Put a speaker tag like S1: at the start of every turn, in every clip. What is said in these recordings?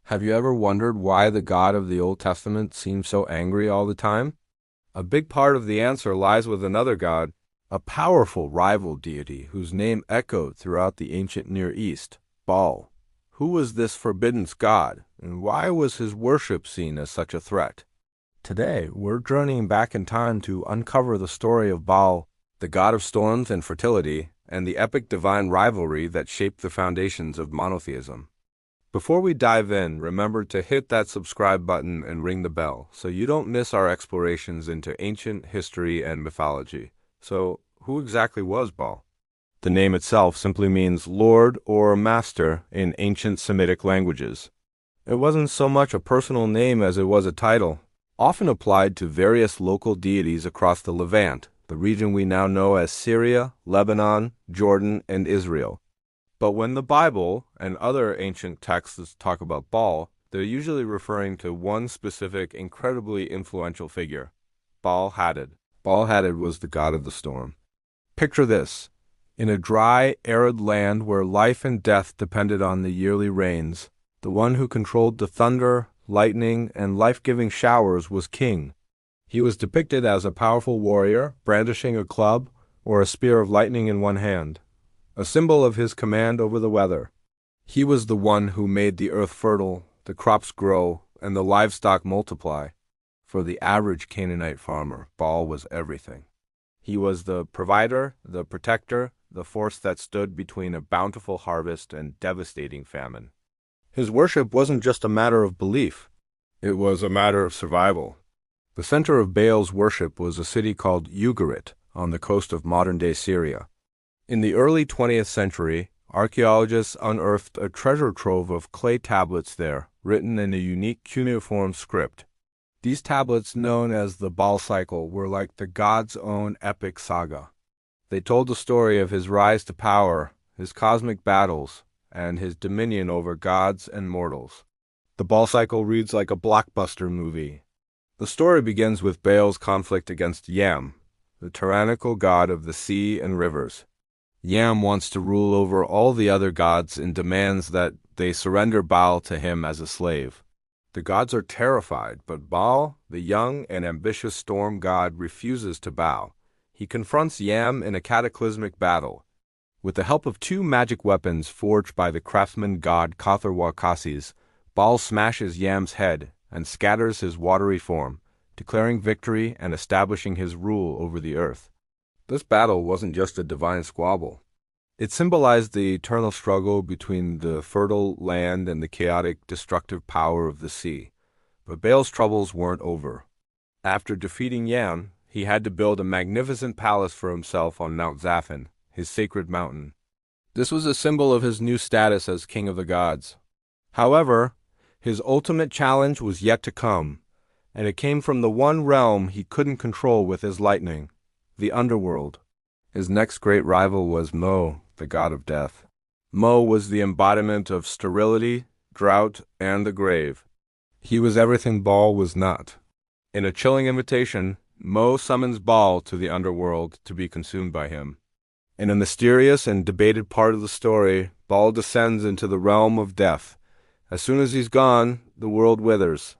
S1: Have you ever wondered why the God of the Old Testament seems so angry all the time? A big part of the answer lies with another god, a powerful rival deity whose name echoed throughout the ancient Near East, Baal. Who was this forbidden god, and why was his worship seen as such a threat? Today, we're journeying back in time to uncover the story of Baal, the god of storms and fertility, and the epic divine rivalry that shaped the foundations of monotheism. Before we dive in, remember to hit that subscribe button and ring the bell so you don't miss our explorations into ancient history and mythology. So, who exactly was Baal? The name itself simply means Lord or Master in ancient Semitic languages. It wasn't so much a personal name as it was a title, often applied to various local deities across the Levant, the region we now know as Syria, Lebanon, Jordan, and Israel. But when the Bible and other ancient texts talk about Baal, they're usually referring to one specific, incredibly influential figure, Baal-Hadad. Baal-Hadad was the god of the storm. Picture this. In a dry, arid land where life and death depended on the yearly rains, the one who controlled the thunder, lightning, and life-giving showers was king. He was depicted as a powerful warrior, brandishing a club or a spear of lightning in one hand, a symbol of his command over the weather. He was the one who made the earth fertile, the crops grow, and the livestock multiply. For the average Canaanite farmer, Baal was everything. He was the provider, the protector, the force that stood between a bountiful harvest and devastating famine. His worship wasn't just a matter of belief. It was a matter of survival. The center of Baal's worship was a city called Ugarit on the coast of modern-day Syria. In the early 20th century, archaeologists unearthed a treasure trove of clay tablets there, written in a unique cuneiform script. These tablets, known as the Baal cycle, were like the god's own epic saga. They told the story of his rise to power, his cosmic battles, and his dominion over gods and mortals. The Baal cycle reads like a blockbuster movie. The story begins with Baal's conflict against Yam, the tyrannical god of the sea and rivers. Yam wants to rule over all the other gods and demands that they surrender Baal to him as a slave. The gods are terrified, but Baal, the young and ambitious storm god, refuses to bow. He confronts Yam in a cataclysmic battle. With the help of two magic weapons forged by the craftsman god Katharwakasis, Baal smashes Yam's head and scatters his watery form, declaring victory and establishing his rule over the earth. This battle wasn't just a divine squabble. It symbolized the eternal struggle between the fertile land and the chaotic, destructive power of the sea. But Baal's troubles weren't over. After defeating Yam, he had to build a magnificent palace for himself on Mount Zaphon, his sacred mountain. This was a symbol of his new status as king of the gods. However, his ultimate challenge was yet to come, and it came from the one realm he couldn't control with his lightning, the underworld. His next great rival was Mo, the god of death. Mo was the embodiment of sterility, drought, and the grave. He was everything Baal was not. In a chilling invitation, Mo summons Baal to the underworld to be consumed by him. In a mysterious and debated part of the story, Baal descends into the realm of death. As soon as he's gone, the world withers.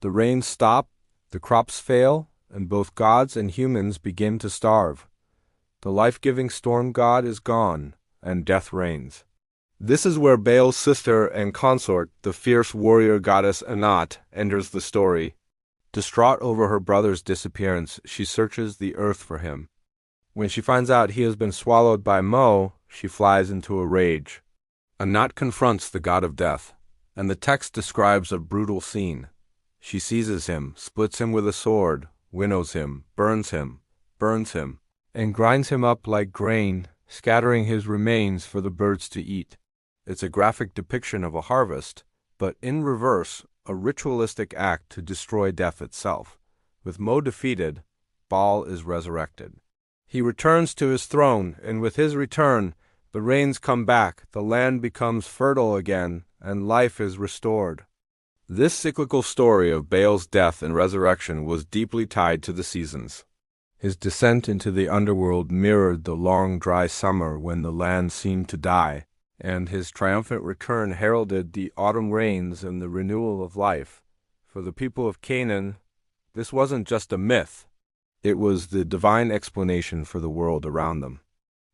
S1: The rains stop, the crops fail, and both gods and humans begin to starve. The life-giving storm god is gone, and death reigns. This is where Baal's sister and consort, the fierce warrior goddess Anat, enters the story. Distraught over her brother's disappearance, she searches the earth for him. When she finds out he has been swallowed by Mo, she flies into a rage. Anat confronts the god of death, and the text describes a brutal scene. She seizes him, splits him with a sword, winnows him, burns him, and grinds him up like grain, scattering his remains for the birds to eat. It's a graphic depiction of a harvest, but in reverse, a ritualistic act to destroy death itself. With Mo defeated, Baal is resurrected. He returns to his throne, and with his return, the rains come back, the land becomes fertile again, and life is restored. This cyclical story of Baal's death and resurrection was deeply tied to the seasons. His descent into the underworld mirrored the long, dry summer when the land seemed to die, and his triumphant return heralded the autumn rains and the renewal of life. For the people of Canaan, this wasn't just a myth, it was the divine explanation for the world around them.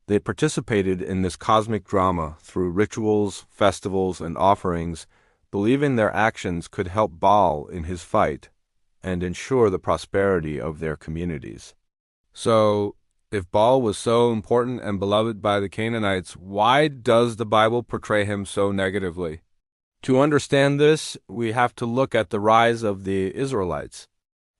S1: They participated in this cosmic drama through rituals, festivals, and offerings, believing their actions could help Baal in his fight and ensure the prosperity of their communities. So, if Baal was so important and beloved by the Canaanites, why does the Bible portray him so negatively? To understand this, we have to look at the rise of the Israelites.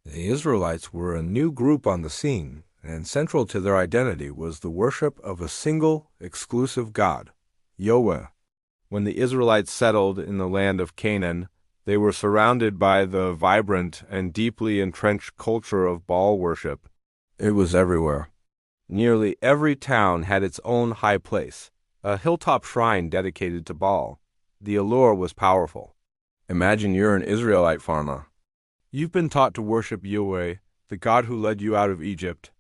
S1: The Israelites were a new group on the scene, and central to their identity was the worship of a single, exclusive God, Yahweh. When the Israelites settled in the land of Canaan, they were surrounded by the vibrant and deeply entrenched culture of Baal worship. It was everywhere. Nearly every town had its own high place, a hilltop shrine dedicated to Baal. The allure was powerful. Imagine you're an Israelite farmer. You've been taught to worship Yahweh, the God who led you out of Egypt.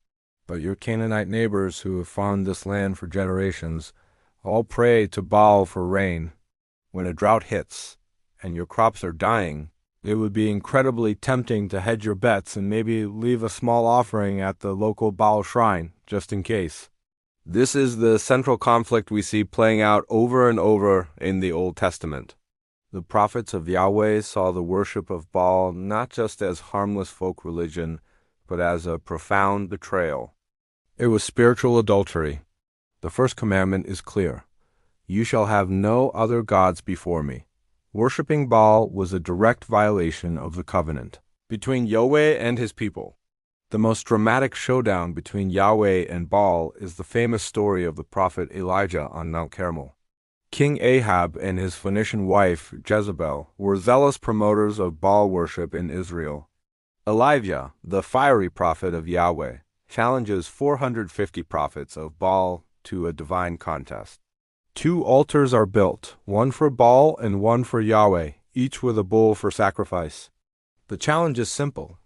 S1: But your Canaanite neighbors who have farmed this land for generations all pray to Baal for rain. When a drought hits and your crops are dying, it would be incredibly tempting to hedge your bets and maybe leave a small offering at the local Baal shrine, just in case. This is the central conflict we see playing out over and over in the Old Testament. The prophets of Yahweh saw the worship of Baal not just as harmless folk religion, but as a profound betrayal. It was spiritual adultery. The first commandment is clear. You shall have no other gods before me. Worshipping Baal was a direct violation of the covenant between Yahweh and his people. The most dramatic showdown between Yahweh and Baal is the famous story of the prophet Elijah on Mount Carmel. King Ahab and his Phoenician wife, Jezebel, were zealous promoters of Baal worship in Israel. Elijah, the fiery prophet of Yahweh, challenges 450 prophets of Baal to a divine contest. 2 altars are built, one for Baal and one for Yahweh, each with a bull for sacrifice. The challenge is simple.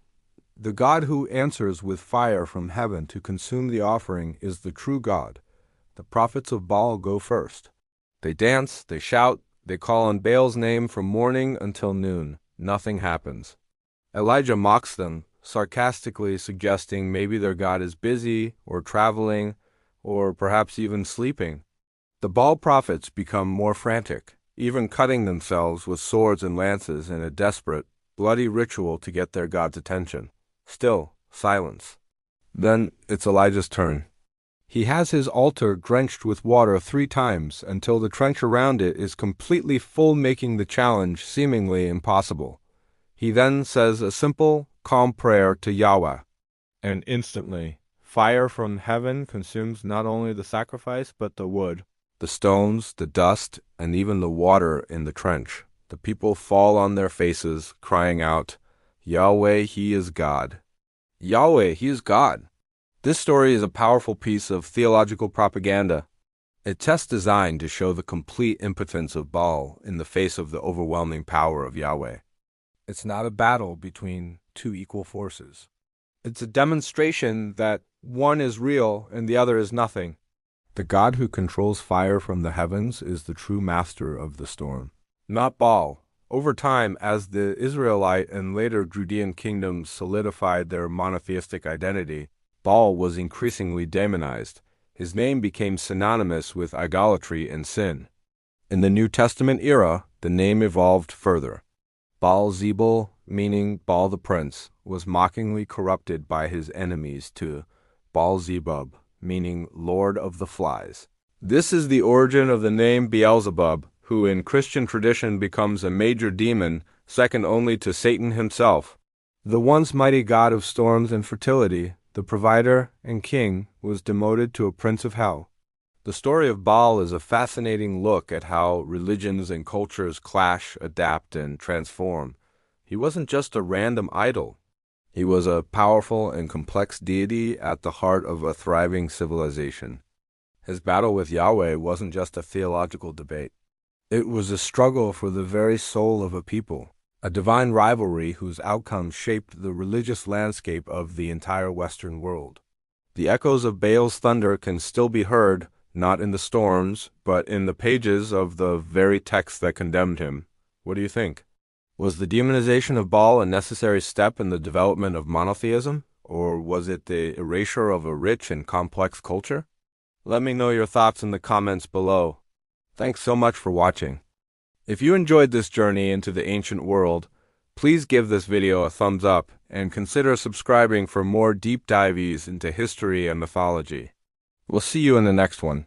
S1: The God who answers with fire from heaven to consume the offering is the true God. The prophets of Baal go first. They dance, they shout, they call on Baal's name from morning until noon. Nothing happens. Elijah mocks them, sarcastically suggesting maybe their God is busy or traveling or perhaps even sleeping. The Baal prophets become more frantic, even cutting themselves with swords and lances in a desperate, bloody ritual to get their God's attention. Still, silence. Then it's Elijah's turn. He has his altar drenched with water 3 times until the trench around it is completely full, making the challenge seemingly impossible. He then says a simple, calm prayer to Yahweh, and instantly, fire from heaven consumes not only the sacrifice but the wood, the stones, the dust, and even the water in the trench. The people fall on their faces, crying out, Yahweh, He is God. Yahweh, He is God. This story is a powerful piece of theological propaganda. A test designed to show the complete impotence of Baal in the face of the overwhelming power of Yahweh. It's not a battle between 2 equal forces. It's a demonstration that one is real and the other is nothing. The God who controls fire from the heavens is the true master of the storm, not Baal. Over time, as the Israelite and later Judean kingdoms solidified their monotheistic identity, Baal was increasingly demonized. His name became synonymous with idolatry and sin. In the New Testament era, the name evolved further. Baal-zebul, meaning Baal the Prince, was mockingly corrupted by his enemies to Baal-zebub, meaning Lord of the Flies. This is the origin of the name Beelzebub, who in Christian tradition becomes a major demon, second only to Satan himself. The once mighty god of storms and fertility, the provider and king, was demoted to a prince of hell. The story of Baal is a fascinating look at how religions and cultures clash, adapt, and transform. He wasn't just a random idol. He was a powerful and complex deity at the heart of a thriving civilization. His battle with Yahweh wasn't just a theological debate. It was a struggle for the very soul of a people, a divine rivalry whose outcome shaped the religious landscape of the entire Western world. The echoes of Baal's thunder can still be heard, not in the storms, but in the pages of the very text that condemned him. What do you think? Was the demonization of Baal a necessary step in the development of monotheism, or was it the erasure of a rich and complex culture? Let me know your thoughts in the comments below. Thanks so much for watching. If you enjoyed this journey into the ancient world, please give this video a thumbs up and consider subscribing for more deep dives into history and mythology. We'll see you in the next one.